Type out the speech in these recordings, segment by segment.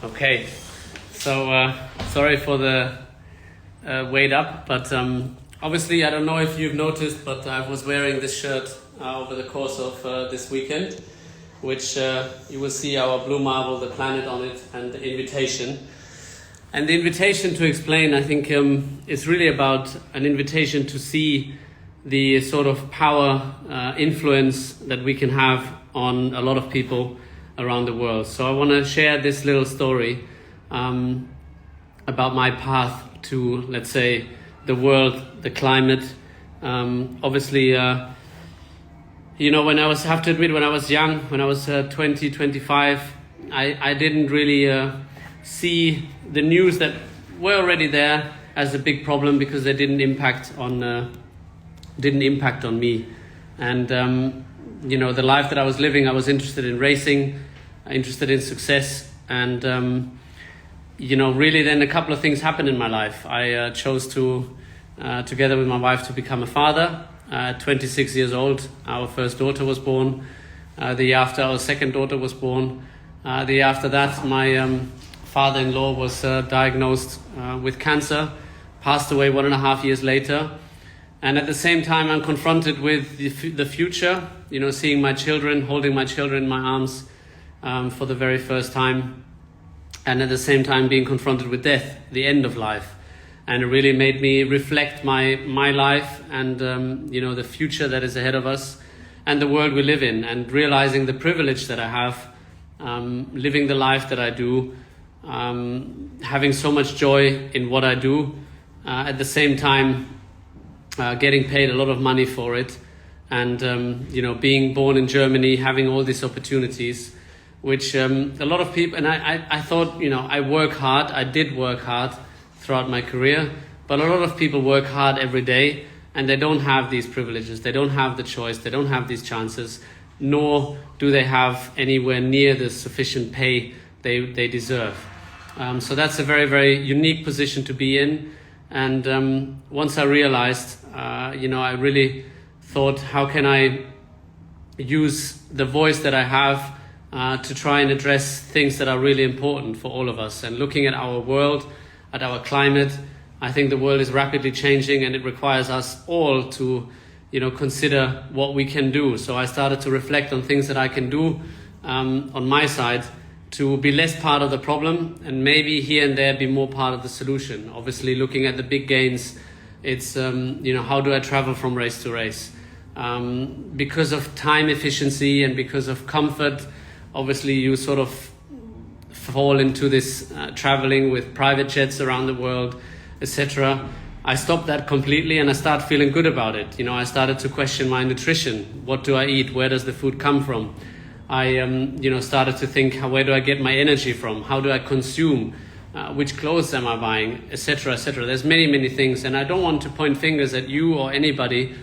Okay, so sorry for the wait up, but obviously I don't know if you've noticed, but I was wearing this shirt over the course of this weekend, which you will see our blue marble, the planet on it, and the invitation. And the invitation to explain, I think, is really about an invitation to see the sort of power, influence that we can have on a lot of people around the world. So I want to share this little story about my path to, let's say, the world, the climate. Obviously, when I was young, when I was 20, 25, I didn't really see the news that were already there as a big problem because they didn't impact on me. And the life that I was living, I was interested in racing, interested in success, and really then a couple of things happened in my life. I chose to, together with my wife, to become a father. 26 years old, our first daughter was born. The year after, our second daughter was born. The year after that, my father-in-law was diagnosed with cancer, passed away 1.5 years later. And at the same time, I'm confronted with the future, seeing my children, holding my children in my arms for the very first time. And at the same time, being confronted with death, the end of life. And it really made me reflect my life and, the future that is ahead of us and the world we live in, and realizing the privilege that I have, living the life that I do, having so much joy in what I do, at the same time, getting paid a lot of money for it, and being born in Germany, having all these opportunities, which a lot of people, and I thought, I work hard, I did work hard throughout my career, but a lot of people work hard every day and they don't have these privileges, they don't have the choice, they don't have these chances, nor do they have anywhere near the sufficient pay they deserve. So that's a very, very unique position to be in. And once I realized, I really thought, how can I use the voice that I have to try and address things that are really important for all of us. And looking at our world, at our climate, I think the world is rapidly changing, and it requires us all to, consider what we can do. So I started to reflect on things that I can do on my side to be less part of the problem and maybe here and there be more part of the solution. Obviously, looking at the big gains, it's, how do I travel from race to race? Because of time efficiency and because of comfort, obviously you sort of fall into this traveling with private jets around the world, etc. I stopped that completely and I started feeling good about it. I started to question my nutrition. What do I eat? Where does the food come from? I started to think, where do I get my energy from? How do I consume? Which clothes am I buying? Etc., etc. There's many, many things, and I don't want to point fingers at you or anybody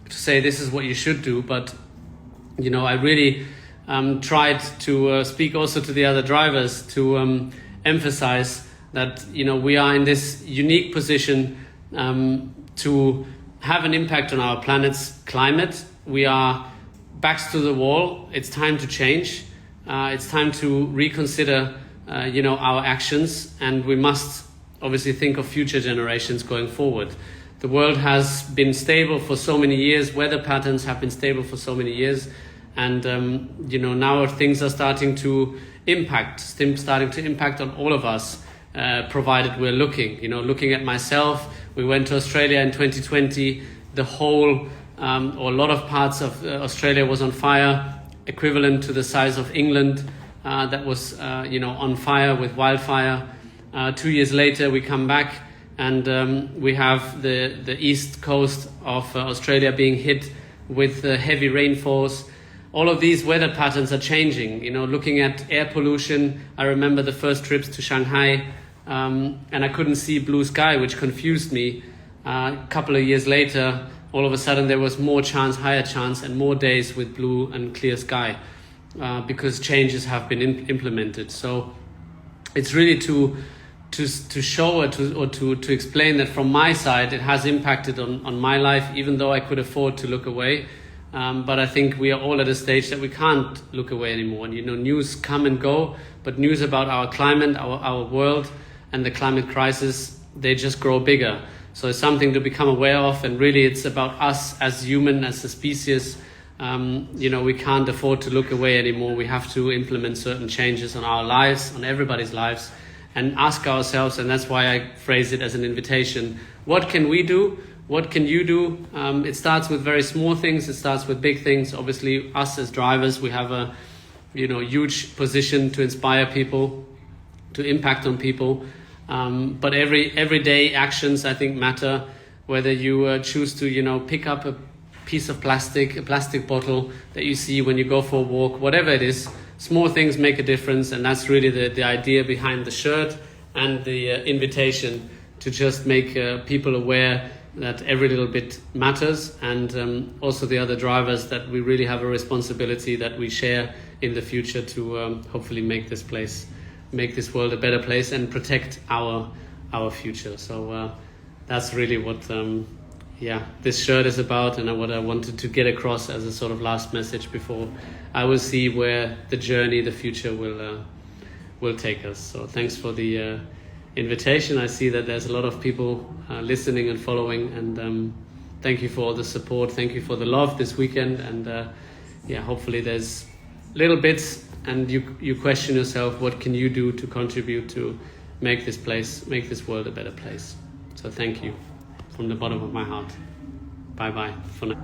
to say this is what you should do, but I really tried to speak also to the other drivers to emphasize that we are in this unique position to have an impact on our planet's climate. We are backs to the wall. It's time to change. It's time to reconsider our actions, and we must obviously think of future generations going forward. The world has been stable for so many years. Weather patterns have been stable for so many years. And, now things are starting to impact on all of us, provided we're looking. Looking at myself, we went to Australia in 2020. The whole, or a lot of parts of Australia was on fire, equivalent to the size of England, that was, on fire with wildfire. 2 years later, we come back and we have the east coast of Australia being hit with heavy rainfalls. All of these weather patterns are changing. Looking at air pollution, I remember the first trips to Shanghai, and I couldn't see blue sky, which confused me. A couple of years later, all of a sudden there was higher chance, and more days with blue and clear sky, because changes have been implemented. So it's really to show or to explain that from my side, it has impacted on my life, even though I could afford to look away. But I think we are all at a stage that we can't look away anymore. And, news come and go, but news about our climate, our world, and the climate crisis, they just grow bigger. So it's something to become aware of, and really it's about us as human, as a species. We can't afford to look away anymore. We have to implement certain changes on our lives, on everybody's lives, and ask ourselves, and that's why I phrase it as an invitation, what can we do? What can you do? It starts with very small things. It starts with big things. Obviously, us as drivers, we have a huge position to inspire people, to impact on people. But everyday actions, I think, matter. Whether you choose to pick up a piece of plastic, a plastic bottle that you see when you go for a walk, whatever it is, small things make a difference. And that's really the idea behind the shirt and the invitation, to just make people aware that every little bit matters, and also the other drivers, that we really have a responsibility that we share in the future to hopefully make this world a better place and protect our future. So that's really what this shirt is about, and what I wanted to get across as a sort of last message before I will see where the journey, the future will take us. So thanks for the invitation. I see that there's a lot of people listening and following, and thank you for all the support. Thank you for the love this weekend, and hopefully there's little bits, and you question yourself, what can you do to contribute to make this world a better place. So thank you from the bottom of my heart. Bye bye for now.